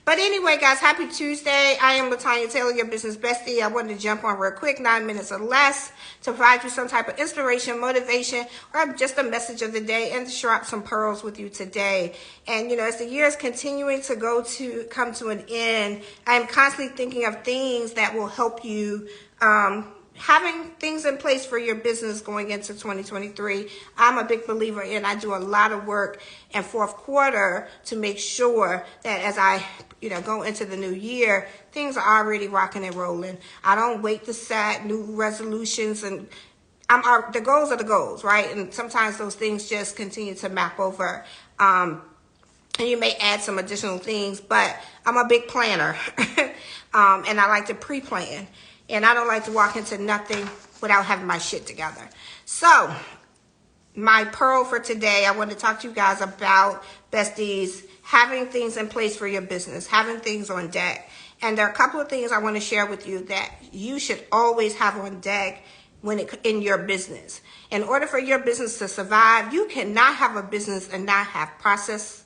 But anyway, guys, happy Tuesday. I am Latanya Taylor, your business bestie. I wanted to jump on real quick, 9 minutes or less, to provide you some type of inspiration, motivation, or just a message of the day, and to share out some pearls with you today. And as the year is continuing to come to an end, I am constantly thinking of things that will help you having things in place for your business going into 2023. I'm a big believer in, I do a lot of work in fourth quarter to make sure that as I go into the new year, things are already rocking and rolling. I don't wait to set new resolutions, and the goals are the goals, right? And sometimes those things just continue to map over. And you may add some additional things, but I'm a big planner. And I like to pre-plan. And I don't like to walk into nothing without having my shit together. So, my pearl for today, I want to talk to you guys about, besties, having things in place for your business, having things on deck. And there are a couple of things I want to share with you that you should always have on deck in your business. In order for your business to survive, you cannot have a business and not have processes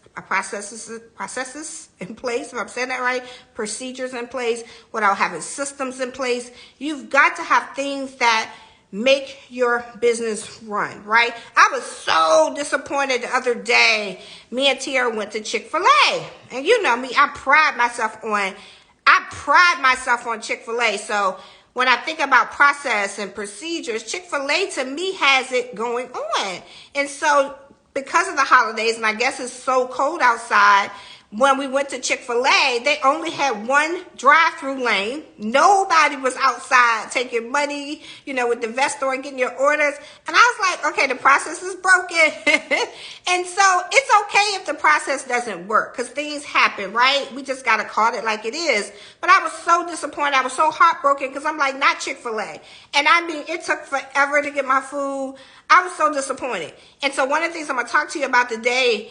in place, if I'm saying that right, procedures in place, without having systems in place. You've got to have things that make your business run, right? I was so disappointed the other day. Me and Tiara went to Chick-fil-A. And you know me, I pride myself on Chick-fil-A. So when I think about process and procedures, Chick-fil-A to me has it going on. And so because of the holidays, and I guess it's so cold outside, when we went to Chick-fil-A, they only had one drive-through lane. Nobody was outside taking money, with the vest on, getting your orders. And I was like, okay, the process is broken. And so it's okay if the process doesn't work, because things happen, right? We just got to call it like it is. But I was so disappointed. I was so heartbroken, because I'm like, not Chick-fil-A. And I mean, it took forever to get my food. I was so disappointed. And so one of the things I'm going to talk to you about today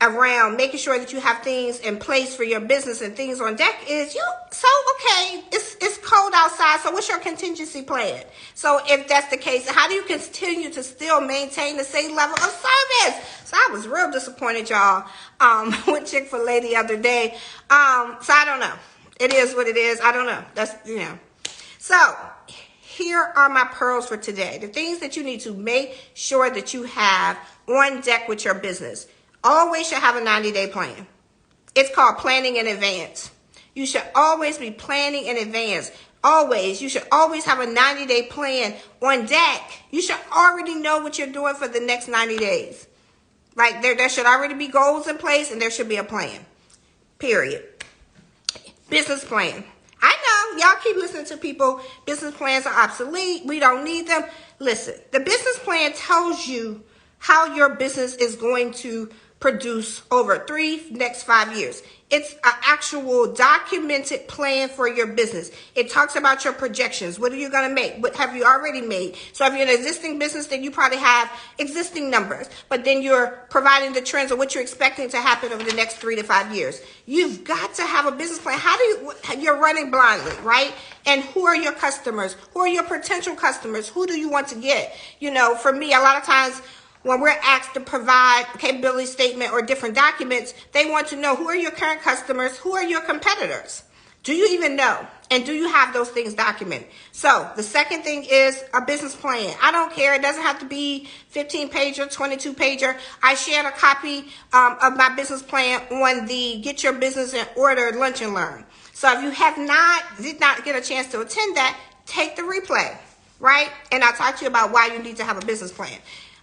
around making sure that you have things in place for your business and things on deck is it's cold outside, so what's your contingency plan? So if that's the case, how do you continue to still maintain the same level of service? So I was real disappointed, y'all, with Chick-fil-A the other day. So I don't know. It is what it is. I don't know. So here are my pearls for today. The things that you need to make sure that you have on deck with your business. Always should have a 90-day plan. It's called planning in advance. You should always be planning in advance. Always. You should always have a 90-day plan on deck. You should already know what you're doing for the next 90 days. Like there should already be goals in place, and there should be a plan. Period. Business plan. I know y'all keep listening to people. Business plans are obsolete. We don't need them. Listen, the business plan tells you how your business is going to produce over next 5 years. It's an actual documented plan for your business. It talks about your projections. What are you going to make? What have you already made? So if you're an existing business, then you probably have existing numbers, but then you're providing the trends of what you're expecting to happen over the next 3 to 5 years. You've got to have a business plan. You're running blindly, right? And who are your customers? Who are your potential customers? Who do you want to get? For me, a lot of times, when we're asked to provide a capability statement or different documents, they want to know who are your current customers, who are your competitors. Do you even know? And do you have those things documented? So the second thing is a business plan. I don't care. It doesn't have to be 15-pager, 22-pager. I shared a copy of my business plan on the Get Your Business in Order Lunch and Learn. So if you did not get a chance to attend that, take the replay, right? And I'll talk to you about why you need to have a business plan.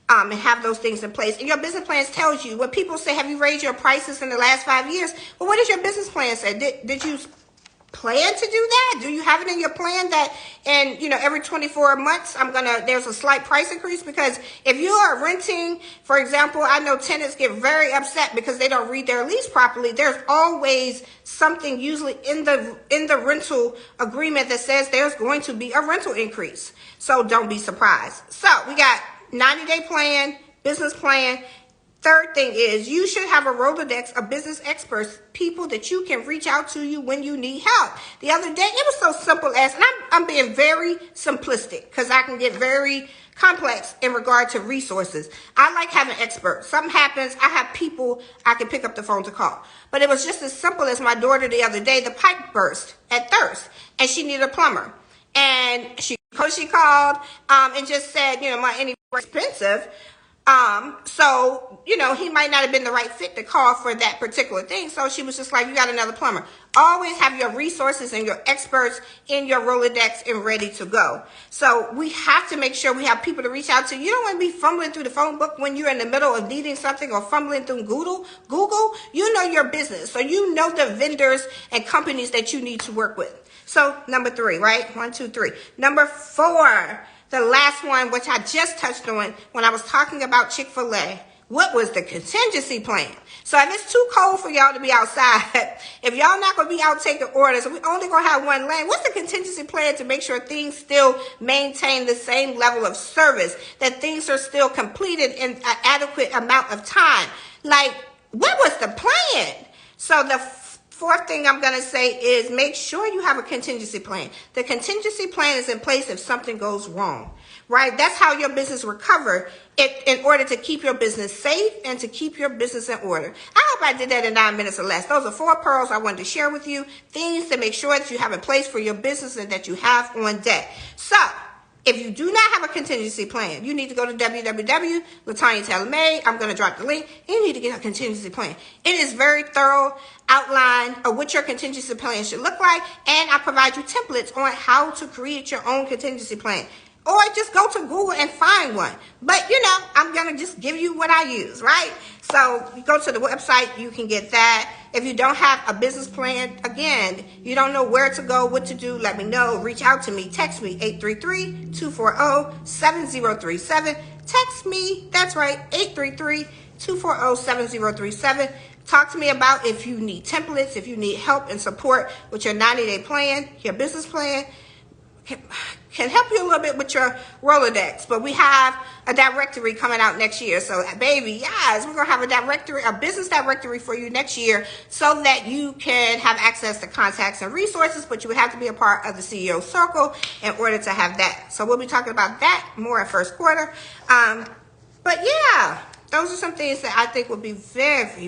And have those things in place. And your business plan tells you, when people say, have you raised your prices in the last 5 years? Well, what does your business plan say? Did you plan to do that? Do you have it in your plan that every 24 months there's a slight price increase? Because if you are renting, for example, I know tenants get very upset because they don't read their lease properly. There's always something usually in the rental agreement that says there's going to be a rental increase. So don't be surprised. So we got 90-day plan, business plan, Third thing is you should have a Rolodex of business experts, people that you can reach out to you when you need help. The other day, it was so simple as, and I'm being very simplistic because I can get very complex in regard to resources. I like having experts. Something happens, I have people I can pick up the phone to call. But it was just as simple as my daughter the other day, the pipe burst at Thirst, and she needed a plumber. And she called and just said, my any expensive. So, he might not have been the right fit to call for that particular thing. So she was just like, you got another plumber. Always have your resources and your experts in your Rolodex and ready to go. So we have to make sure we have people to reach out to. You don't want to be fumbling through the phone book when you're in the middle of needing something or fumbling through Google. You know your business. So you know the vendors and companies that you need to work with. So number 3, right? 1, 2, 3. Number 4. The last one, which I just touched on when I was talking about Chick-fil-A, what was the contingency plan? So if it's too cold for y'all to be outside, if y'all not going to be out taking orders, we only going to have one lane, what's the contingency plan to make sure things still maintain the same level of service, that things are still completed in an adequate amount of time? Like, what was the plan? So the fourth thing I'm going to say is make sure you have a contingency plan. The contingency plan is in place if something goes wrong, right? That's how your business recover in order to keep your business safe and to keep your business in order. I hope I did that in 9 minutes or less. Those are 4 pearls I wanted to share with you. Things to make sure that you have in place for your business and that you have on deck. So, if you do not have a contingency plan, you need to go to www.LaTanya I'm going to drop the link. You need to get a contingency plan. It is very thorough outline of what your contingency plan should look like. And I provide you templates on how to create your own contingency plan. Or just go to Google and find one. But, I'm going to just give you what I use, right? So you go to the website, you can get that. If you don't have a business plan, again, you don't know where to go, what to do, let me know. Reach out to me. Text me, 833-240-7037. Text me, that's right, 833-240-7037. Talk to me about if you need templates, if you need help and support with your 90-day plan, your business plan. Can help you a little bit with your Rolodex, but we have a directory coming out next year. So, baby, yes, we're going to have a business directory for you next year so that you can have access to contacts and resources, but you would have to be a part of the CEO circle in order to have that. So we'll be talking about that more in first quarter. But yeah, those are some things that I think would be very